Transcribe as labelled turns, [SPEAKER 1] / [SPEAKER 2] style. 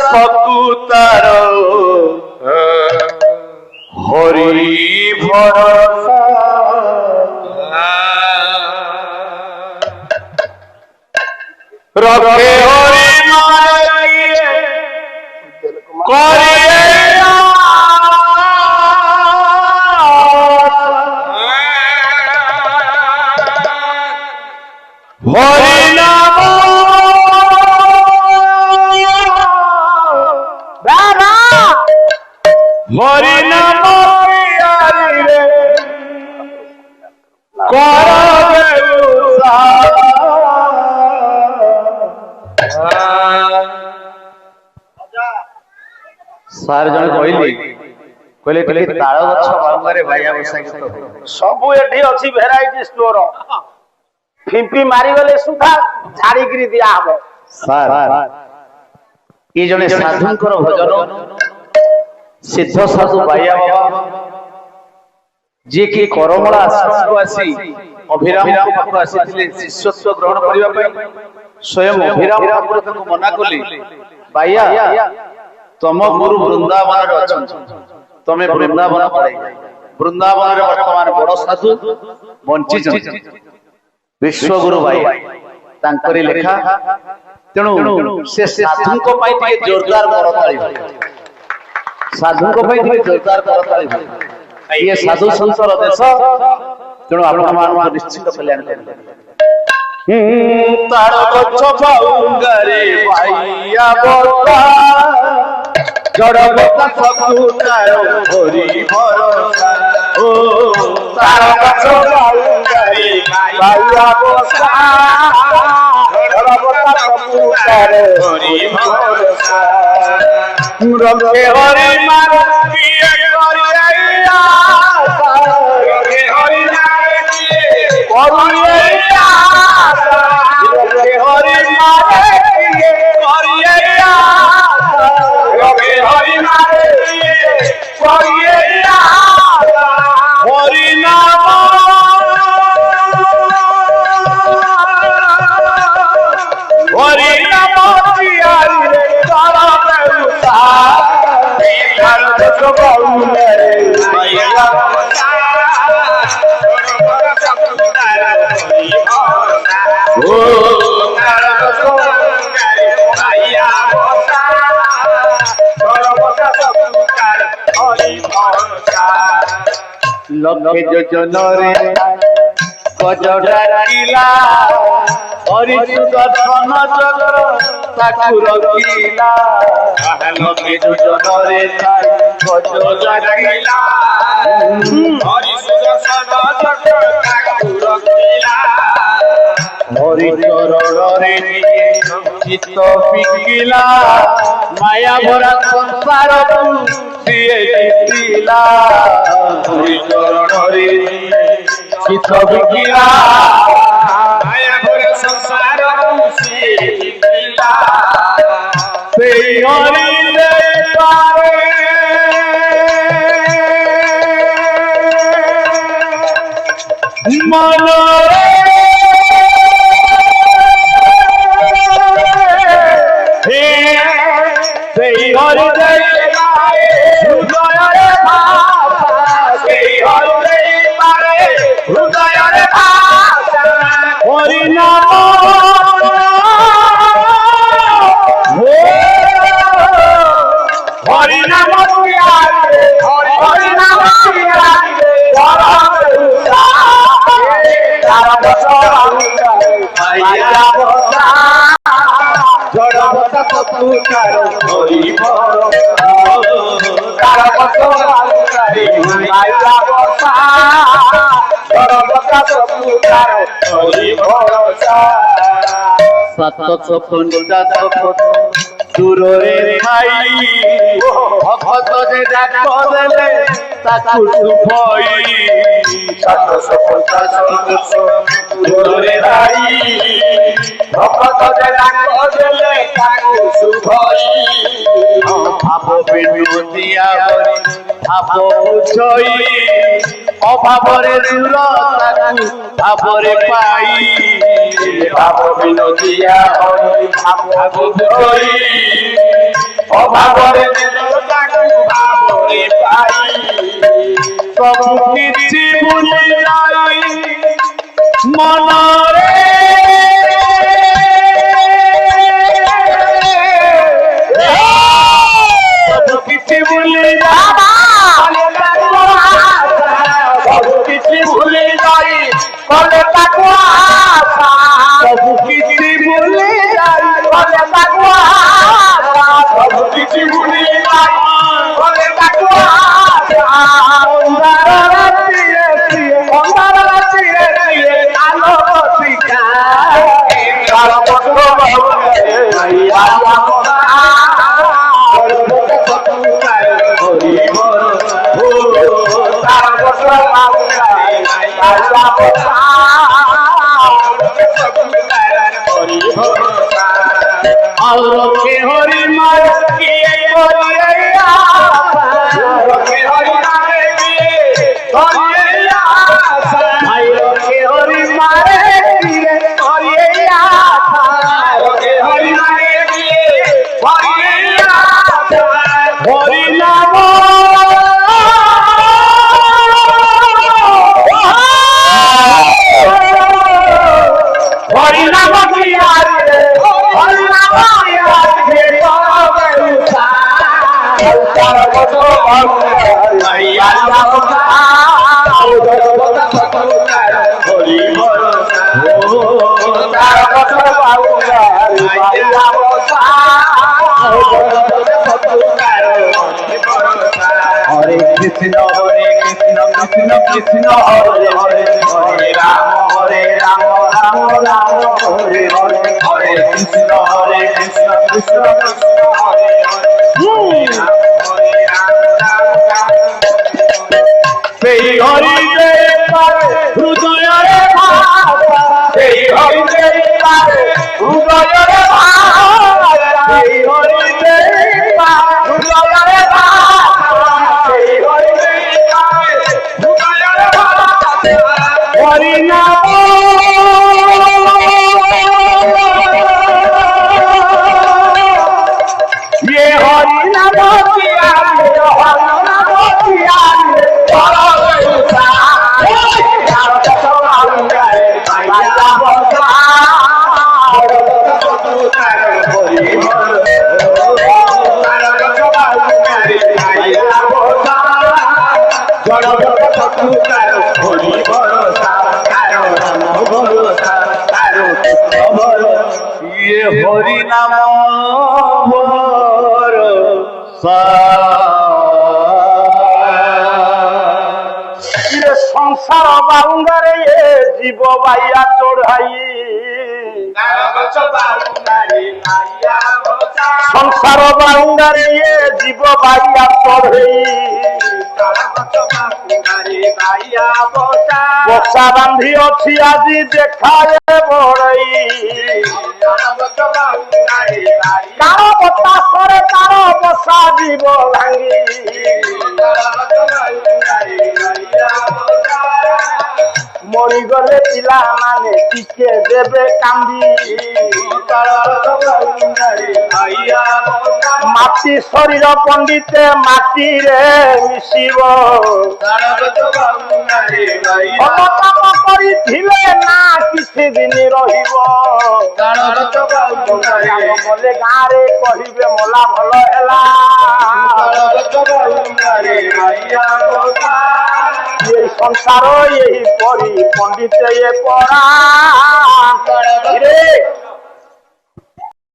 [SPEAKER 1] সকুতার হরি ভরসা রক্ষে হরি মারিয়ে করিয়ে হরি নাম হরি নাম রে করবে ସାର୍ ଜଣେ କହିଲେ ତାଳ ଗଛ ବାଉଁଗାରେ ବାଇଆ ବସା ଗୀତ
[SPEAKER 2] ସବୁ ଏଠି ଅଛି ଭେରାଇଟି ଷ୍ଟୋର ଫିମ୍ପି ମାରିଗଲେ ସୁଦ୍ଧା ଛାଡିକିରି ଦିଆହବ।
[SPEAKER 1] ସାର୍ ଏ ଜଣେ ସାଧୁଙ୍କର ଭଜନ ସିଦ୍ଧ ସାଧୁ ବାଇଆ ବାବା ଯିଏକି କରମଳା ଆଶ୍ରମକୁ ଆସି ଅଭିରାମଙ୍କ ପାଖକୁ ଆସିଥିଲେ ଶିଷ୍ୟତ୍ୱ ଗ୍ରହଣ କରିବା ପାଇଁ ସ୍ୱୟଂ ଅଭିରାମ ଠାକୁର ତାଙ୍କୁ ମନା କଲେ ବାଇଆ ତମ ଗୁରୁ ବୃନ୍ଦାବନରେ ଅଛନ୍ତି ତମେ ବୃନ୍ଦାବନ ପଳାଇ ବୃନ୍ଦାବନରେ ବର୍ତ୍ତମାନ ବଡ ସାଧୁ ବଞ୍ଚିଛନ୍ତି ବିଶ୍ୱଗୁରୁ ବାଇଆ ତାଙ୍କରି ଲେଖା ତେଣୁ ସେ ସାଧୁଙ୍କ ପାଇଁ ଟିକେ ଜୋରଦାର କରତାଳି ସାଧୁଙ୍କ ପାଇଁ ଟିକେ ଜୋରଦାର କରତାଳି ଇଏ ସାଧୁ ସନ୍ତର ଦେଶ ତେଣୁ ଆପଣମାନଙ୍କୁ ନିଶ୍ଚିତ କଲ୍ୟାଣ କରିବେ। ତାଳ ଗଛ ବାଉଁଗାରେ ବାଇଆ ବସା ଜଡ଼ ବତା ସକୁତାର ହରି ଭରସା ଓ ତାଳ ଗଛ ବାଉଁଗାରେ ବାଇଆ ବସା ଜଡ଼ ବତା ସକୁତାର ହରି ଭରସା ରଙ୍ଗେ ହରି ମାରିଏ କରିଆ ରଙ୍ଗେ ହରି ମାରିଏ କରିଆ ରଙ୍ଗେ ହରି ମାରିଏ କରିଆ রবে হরি নামে করিয়ে হরি নাম হরি নাম রে করবে উদ্ধার দেশ বাউলে মাইয়া ও লক্ষ্মী যোজনরে গজ ডাকিলা হরি সুদর্শন চক্র তাকু রখিলা লক্ষ্মী যোজনরে গজ ডাকিলা হরি সুদর্শন চক্র তাকু রখিলা হরি চরণরে চিত্ত পিকিলা মায়া ভরা সংসার সিয়ে জিতিলা হরি চরণরে চিত্ত পিকিলা মায়া ভরা সংসার সিয়ে জিতিলা সেই হরি পারে মনরে সেই হরি হৃদয়রে ভাষা সেই হরি পারে হৃদয়রে ভাষা হরি নাম হরি নাম হরি নাম জড় বতা সকুতার হরি ভরসা তার বসবারি মাইয়া বসা জড় বতা সকুতার হরি ভরসা সাত পঞ্চাশ দূরে খাই ভক্ত যে ডাক দেলে তাকু শুভই 750 দূরে খাই ভক্ত যে ডাক দেলে তাকু শুভই ভাব বিনোদিয়া হরি ভাব বুঝই অভাবরে দূর তাকু ভাবরে পাই ভাব বিনোদিয়া হরি ভাব বুঝই
[SPEAKER 2] ଅଭାବରେ ତାକୁ ଭାବରେ ପାଇ
[SPEAKER 1] ସବୁ କିଛି ଭୁଲି ଯାଇ ମନରେ ସବୁ କିଛି ଭୁଲି
[SPEAKER 2] ସବୁ କିଛି ଭୁଲି ଯାଇ କଲେ ତାକୁ ଆଶା
[SPEAKER 1] ସବୁ କିଛି ଭୁଲି ଯାଇ
[SPEAKER 2] କଲେ ତାକୁ ଆଶା ସବୁ କିଛି ଭୁଲି ଯାଇ କଲେ ତାକୁ ଆଶା ଅନ୍ଧାର ରାତିରେ ଆଲୋକ ଶିଖା ତାର ପତ୍ର
[SPEAKER 1] ଆଉ ରଖେ ହରି ମାର କିଏ
[SPEAKER 2] ରଖେ ହରି ମାରେ କିଏ
[SPEAKER 1] ଭାଇ ରଖେ ହରି ମାରେ କିଏ
[SPEAKER 2] ରଖେ ହରି ମାରେ କିଏ
[SPEAKER 1] হরি নাম
[SPEAKER 2] হরি নাম কিয়ারে হরি নাম কিয়ারে তার কত মাইয়া নাম হরি ভরসা তার কত মাইয়া ভরসা
[SPEAKER 1] হরে কৃষ্ণ কৃষ্ণ কৃষ্ণ হরে হরে হরে রাম রাম রাম হরে হরে হরে কৃষ্ণ কৃষ্ণ কৃষ্ণ হরে হরে সেই হরি হৃদୟରେ
[SPEAKER 2] সেই হরিতে হৃদୟରେ
[SPEAKER 1] সেই হরি
[SPEAKER 2] হৃদୟରେ সেই হরিতে হৃদୟରେ
[SPEAKER 1] হরি নাম ये हरि नाम ये हरि नाम
[SPEAKER 2] সংসার বাউন্ডারে জীব বাইয়া চড়াই সংসার বাউন্ডারে জীব বাইয়া চড়াই বসা বান্ধি অছি আজি দেখায় বড়াই কার বতাসরে কার বসা জীব ভাঙি মরিগলে পিলা মানে টিকে দেবে কান্দি মাটি শরীর পণ্ডিতে মাটিরে মিশিব কাম করি ধিলে না কিছু দিন রহিব বলে গাঁরে কহিবে মলা ভাল হেলা এই সংসার এই পরি পণ্ডিতে পড়া